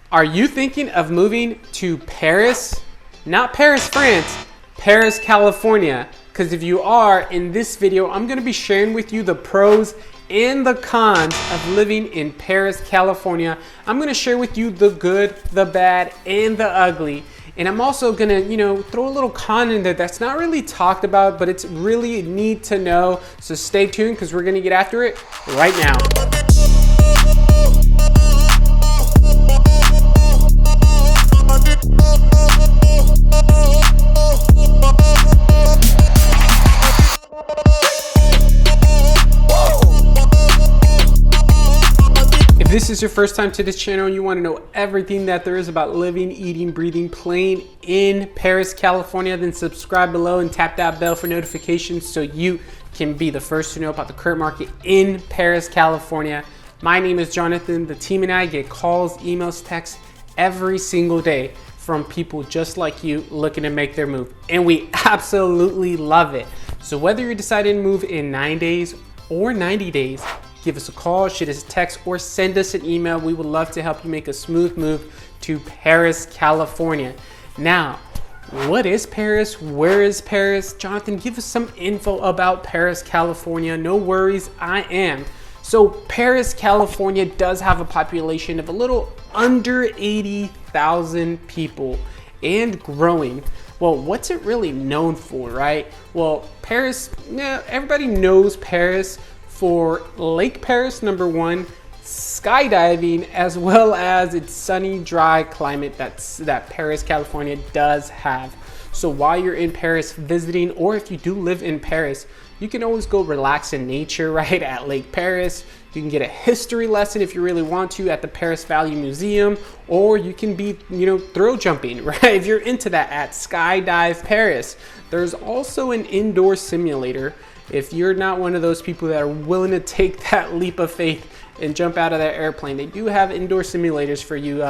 Are you thinking of moving to Perris? Not Paris, France, Perris, California. Because if you are, in this video, I'm going to be sharing with you the pros and the cons of living in Perris, California. I'm going to share with you the good, the bad, and the ugly. And I'm also going to, throw a little con in there that's not really talked about, but it's really neat to know. So stay tuned because we're going to get after it right now. If this is your first time to this channel and you want to know everything that there is about living, eating, breathing, playing in Perris, California, then subscribe below and tap that bell for notifications so you can be the first to know about the current market in Perris, California. My name is Jonathan. The team and I get calls, emails, texts every single day from people just like you looking to make their move. And we absolutely love it. So whether you're deciding to move in 9 days or 90 days, give us a call, shoot us a text, or send us an email. We would love to help you make a smooth move to Perris, California. Now, what is Perris? Where is Perris? Jonathan, give us some info about Perris, California. No worries, I am. So Perris, California does have a population of a little under 80,000 people and growing. Well, what's it really known for, right? Well, Perris, everybody knows Perris for Lake Perris, number one, skydiving, as well as its sunny, dry climate that Perris, California does have. So while you're in Perris visiting, or if you do live in Perris, you can always go relax in nature, right, at Lake Perris. You can get a history lesson if you really want to at the Perris Valley Museum, or you can be, thrill jumping, right, if you're into that at Skydive Perris. There's also an indoor simulator if you're not one of those people that are willing to take that leap of faith and jump out of that airplane. They do have indoor simulators for you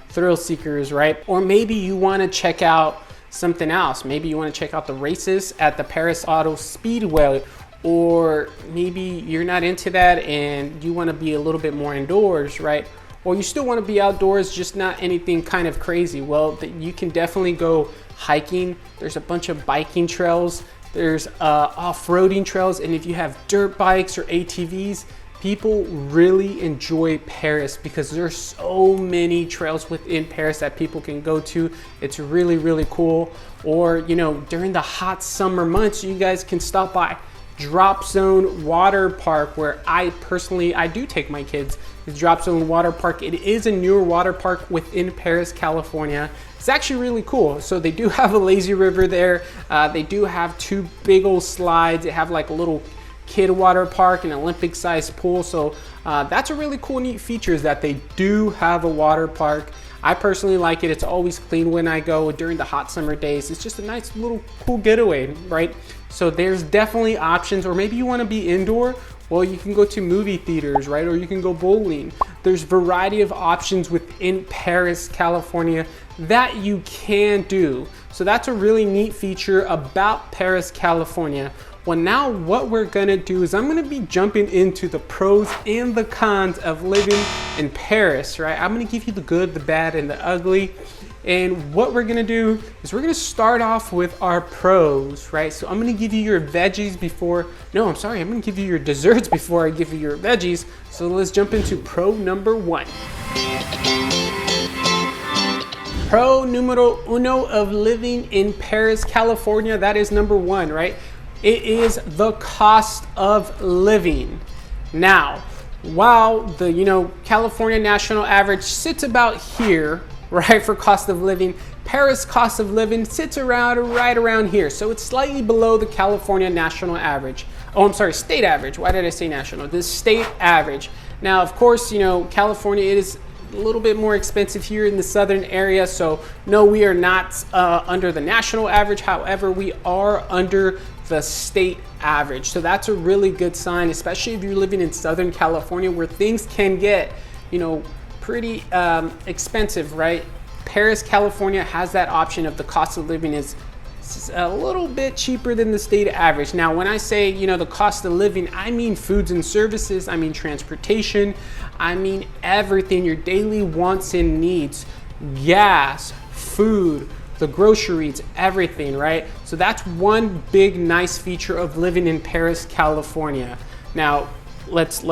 thrill seekers, right? Or maybe you want to check out something else. Maybe you want to check out the races at the Perris Auto Speedway, or maybe you're not into that and you want to be a little bit more indoors, right? Or you still want to be outdoors, just not anything kind of crazy. Well, you can definitely go hiking. There's a bunch of biking trails. There's off-roading trails, and if you have dirt bikes or ATVs, people really enjoy Perris because there's so many trails within Perris that people can go to. It's really, really cool. Or, during the hot summer months, you guys can stop by Drop Zone Water Park, where I do take my kids. The Drop Zone Water Park, it is a newer water park within Perris, California. It's actually really cool. So they do have a lazy river there. They do have two big old slides. They have like a little kid water park and Olympic sized pool. So that's a really cool, neat feature is that they do have a water park. I personally like it. It's always clean when I go during the hot summer days. It's just a nice little cool getaway, right? So there's definitely options. Or maybe you want to be indoor. Well, you can go to movie theaters, right? Or you can go bowling. There's a variety of options within Perris, California that you can do. So that's a really neat feature about Perris, California. Well, now what we're gonna do is I'm gonna be jumping into the pros and the cons of living in Perris, right? I'm gonna give you the good, the bad, and the ugly. And what we're gonna do is we're gonna start off with our pros, right? So I'm gonna give you your veggies I'm gonna give you your desserts before I give you your veggies. So let's jump into pro number one. Pro numero uno of living in Perris, California, that is number one, right? It is the cost of living. Now, while the California national average sits about here, right, for cost of living, Perris cost of living sits right around here. So it's slightly below the California national average. Oh, I'm sorry, state average. Why did I say national? The state average. Now, of course, California, it is a little bit more expensive here in the southern area. So no, we are not under the national average. However, we are under the state average. So that's a really good sign, especially if you're living in Southern California where things can get, pretty expensive, right? Perris, California has that option of the cost of living is It's a little bit cheaper than the state average. Now, when I say, the cost of living, I mean foods and services, I mean transportation, I mean everything, your daily wants and needs, gas, food, the groceries, everything, right? So that's one big nice feature of living in Perris, California. Now, let's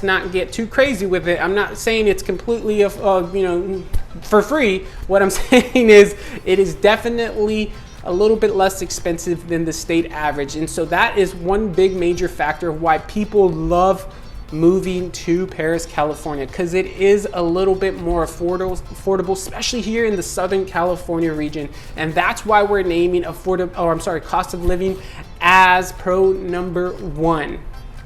not get too crazy with it. I'm not saying it's completely for free. What I'm saying is it is definitely a little bit less expensive than the state average. And so that is one big major factor of why people love moving to Perris, California, because it is a little bit more affordable, especially here in the Southern California region. And that's why we're naming cost of living as pro number 1.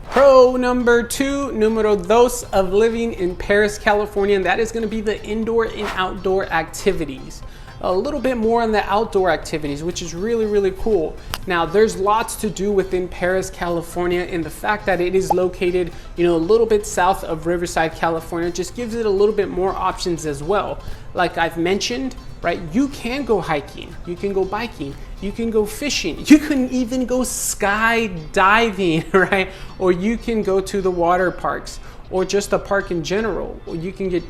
Pro number 2, numero dos, of living in Perris, California, and that is going to be the indoor and outdoor activities. A little bit more on the outdoor activities, which is really, really cool. Now, there's lots to do within Perris, California, and the fact that it is located, a little bit south of Riverside, California, just gives it a little bit more options as well. Like I've mentioned, right, you can go hiking, you can go biking, you can go fishing, you can even go skydiving, right? Or you can go to the water parks, or just a park in general, or you can get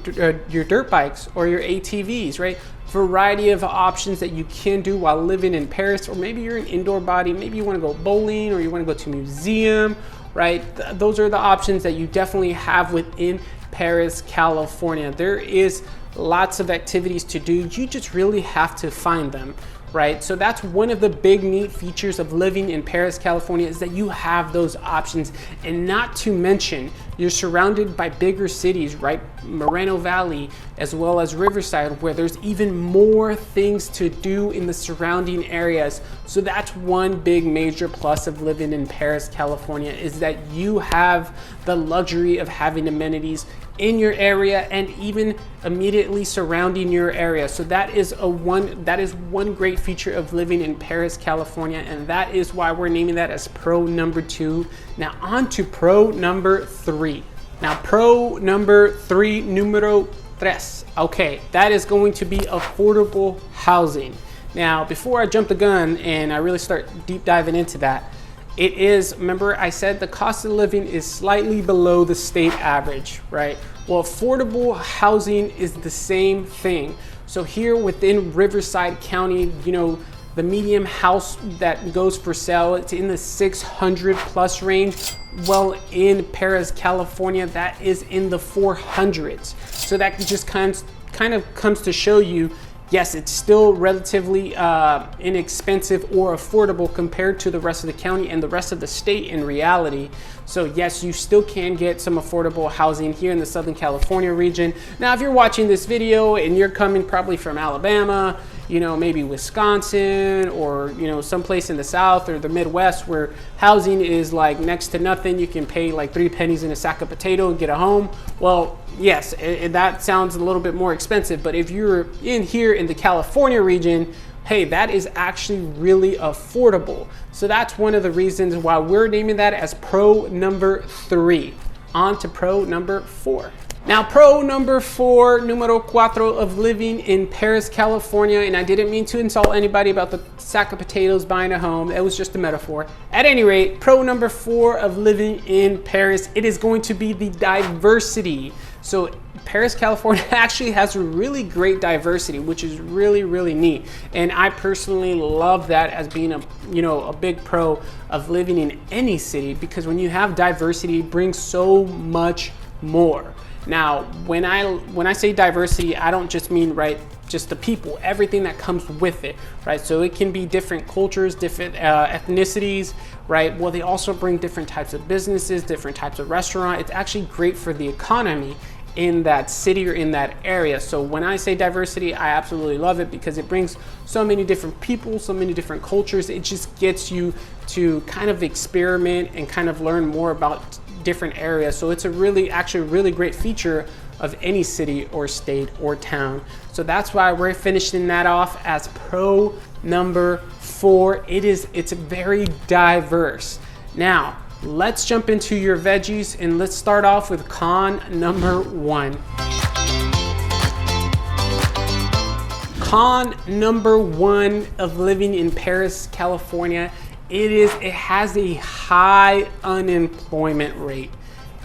your dirt bikes or your ATVs, right? Variety of options that you can do while living in Perris. Or maybe you're an indoor body, maybe you want to go bowling, or you want to go to a museum, right? Those are the options that you definitely have within Perris, California. There is lots of activities to do. You just really have to find them, right? So that's one of the big neat features of living in Perris, California, is that you have those options. And not to mention, you're surrounded by bigger cities, right? Moreno Valley, as well as Riverside, where there's even more things to do in the surrounding areas. So that's one big major plus of living in Perris, California, is that you have the luxury of having amenities in your area and even immediately surrounding your area. So that is one great feature of living in Perris, California, and that is why we're naming that as pro number 2. Now on to pro number 3. Now pro number 3, numero tres. Okay, that is going to be affordable housing. Now, before I jump the gun and I really start deep diving into that, it is, remember I said the cost of living is slightly below the state average, right? Well, affordable housing is the same thing. So here within Riverside County, the medium house that goes for sale, it's in the 600 plus range. Well, in Perris, California, that is in the 400s. So that just kind of comes to show you, yes, it's still relatively inexpensive or affordable compared to the rest of the county and the rest of the state in reality. So yes, you still can get some affordable housing here in the Southern California region. Now, if you're watching this video and you're coming probably from Alabama, maybe Wisconsin, or someplace in the South or the Midwest where housing is like next to nothing, you can pay like 3 pennies in a sack of potato and get a home. Well, yes, that sounds a little bit more expensive, but if you're in here in the California region, hey, that is actually really affordable. So that's one of the reasons why we're naming that as pro number 3. On to pro number 4. Now, pro number 4, numero cuatro, of living in Perris, California, and I didn't mean to insult anybody about the sack of potatoes buying a home. It was just a metaphor. At any rate, pro number 4 of living in Perris, it is going to be the diversity. So Perris, California actually has a really great diversity, which is really, really neat. And I personally love that as being a big pro of living in any city, because when you have diversity, it brings so much more. Now, when I say diversity, I don't just mean, right, just the people, everything that comes with it, right? So it can be different cultures, different ethnicities, right? Well, they also bring different types of businesses, different types of restaurants. It's actually great for the economy in that city or in that area. So when I say diversity, I absolutely love it, because it brings so many different people, so many different cultures. It just gets you to kind of experiment and kind of learn more about different areas. So it's actually a really great feature of any city or state or town. So that's why we're finishing that off as pro number 4. It's very diverse. Now, let's jump into your veggies, and let's start off with con number 1. con number one of living in Perris, California, it has a high unemployment rate.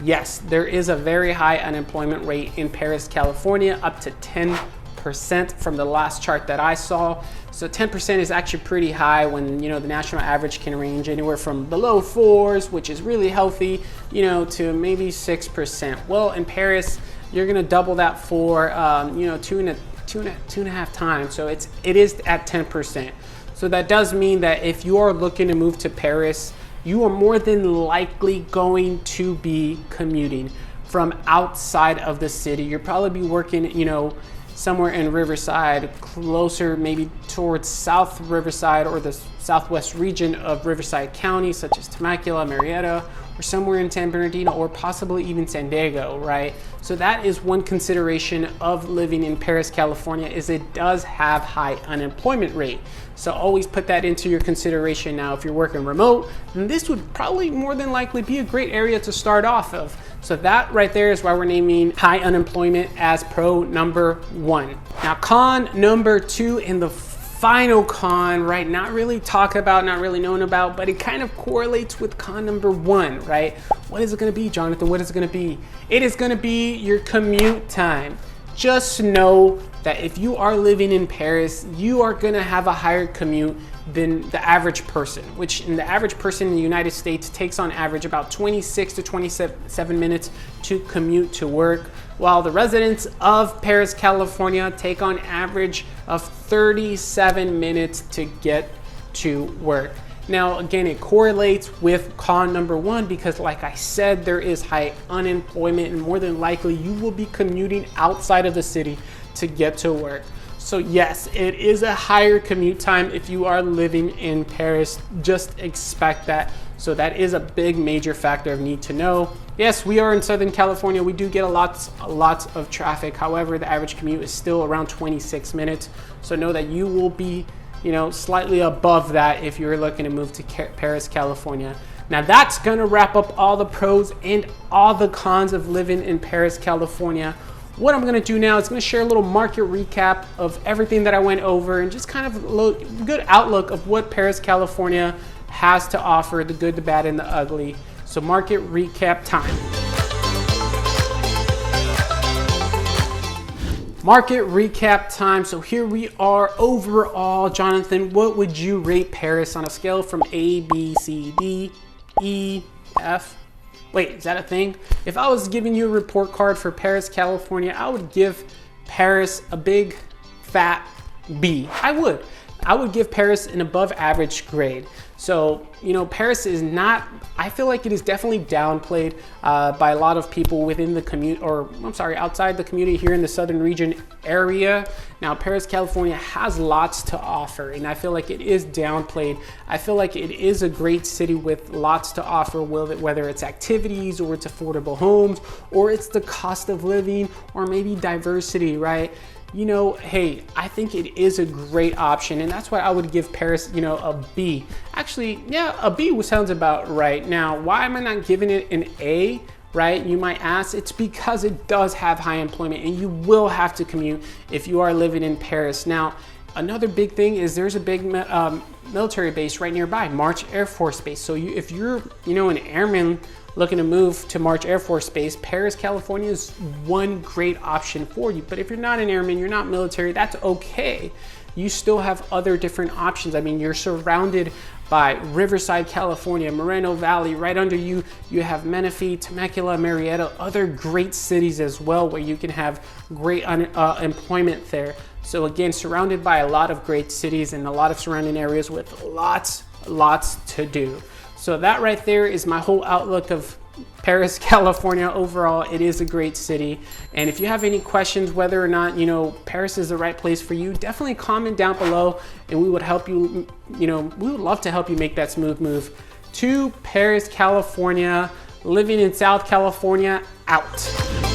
Yes, there is a very high unemployment rate in Perris, California, up to 10% from the last chart that I saw. So 10% is actually pretty high when, the national average can range anywhere from the low 4s, which is really healthy, to maybe 6%. Well, in Perris, you're gonna double that for, two and a half times. So it is at 10%. So that does mean that if you are looking to move to Perris, you are more than likely going to be commuting from outside of the city. You'll probably be working, somewhere in Riverside, closer maybe towards South Riverside or the southwest region of Riverside County, such as Temecula, Marietta, or somewhere in San Bernardino, or possibly even San Diego, right? So that is one consideration of living in Perris, California, is it does have high unemployment rate. So always put that into your consideration. Now, if you're working remote, then this would probably more than likely be a great area to start off of. So that right there is why we're naming high unemployment as pro number one. Now, con number two, and the final con, right? Not really talked about, not really known about, but it kind of correlates with con number one, right? What is it gonna be, Jonathan? What is it gonna be? It is gonna be your commute time. Just know that if you are living in Perris, you are gonna have a higher commute than the average person, which in the average person in the United States takes on average about 26 to 27 minutes to commute to work, while the residents of Perris, California take on average of 37 minutes to get to work. Now, again, it correlates with con number one because, like I said, there is high unemployment and more than likely you will be commuting outside of the city to get to work. So yes, it is a higher commute time if you are living in Perris. Just expect that. So that is a big major factor of need to know. Yes, we are in Southern California. We do get a lot of traffic. However, the average commute is still around 26 minutes. So know that you will be slightly above that if you're looking to move to Perris, California. Now that's gonna wrap up all the pros and all the cons of living in Perris, California. What I'm gonna do now is gonna share a little market recap of everything that I went over and just kind of a good outlook of what Perris, California has to offer, the good, the bad, and the ugly. So market recap time. Market recap time. So here we are overall. Jonathan, what would you rate Perris on a scale from A, B, C, D, E, F? Wait, is that a thing? If I was giving you a report card for Perris, California, I would give Perris a big fat B. I would give Perris an above average grade. So, Perris is not, I feel like it is definitely downplayed by a lot of people within the outside the community here in the southern region area. Now, Perris, California has lots to offer, and I feel like it is downplayed. I feel like it is a great city with lots to offer, whether it's activities or it's affordable homes or it's the cost of living or maybe diversity, right? Hey, I think it is a great option, and that's why I would give Perris, a B. Actually, yeah, a B sounds about right. Now, why am I not giving it an A, right? You might ask. It's because it does have high employment, and you will have to commute if you are living in Perris. Now, another big thing is there's a big military base right nearby, March Air Force Base. So if you're, an airman looking to move to March Air Force Base, Perris, California is one great option for you. But if you're not an airman, you're not military, that's okay. You still have other different options. I mean, you're surrounded by Riverside, California, Moreno Valley. Right under you, you have Menifee, Temecula, Marietta, other great cities as well where you can have great employment there. So again, surrounded by a lot of great cities and a lot of surrounding areas with lots to do. So that right there is my whole outlook of Perris, California. Overall, it is a great city. And if you have any questions whether or not, Perris is the right place for you, definitely comment down below and we would help you, we would love to help you make that smooth move to Perris, California. Living in South California, out.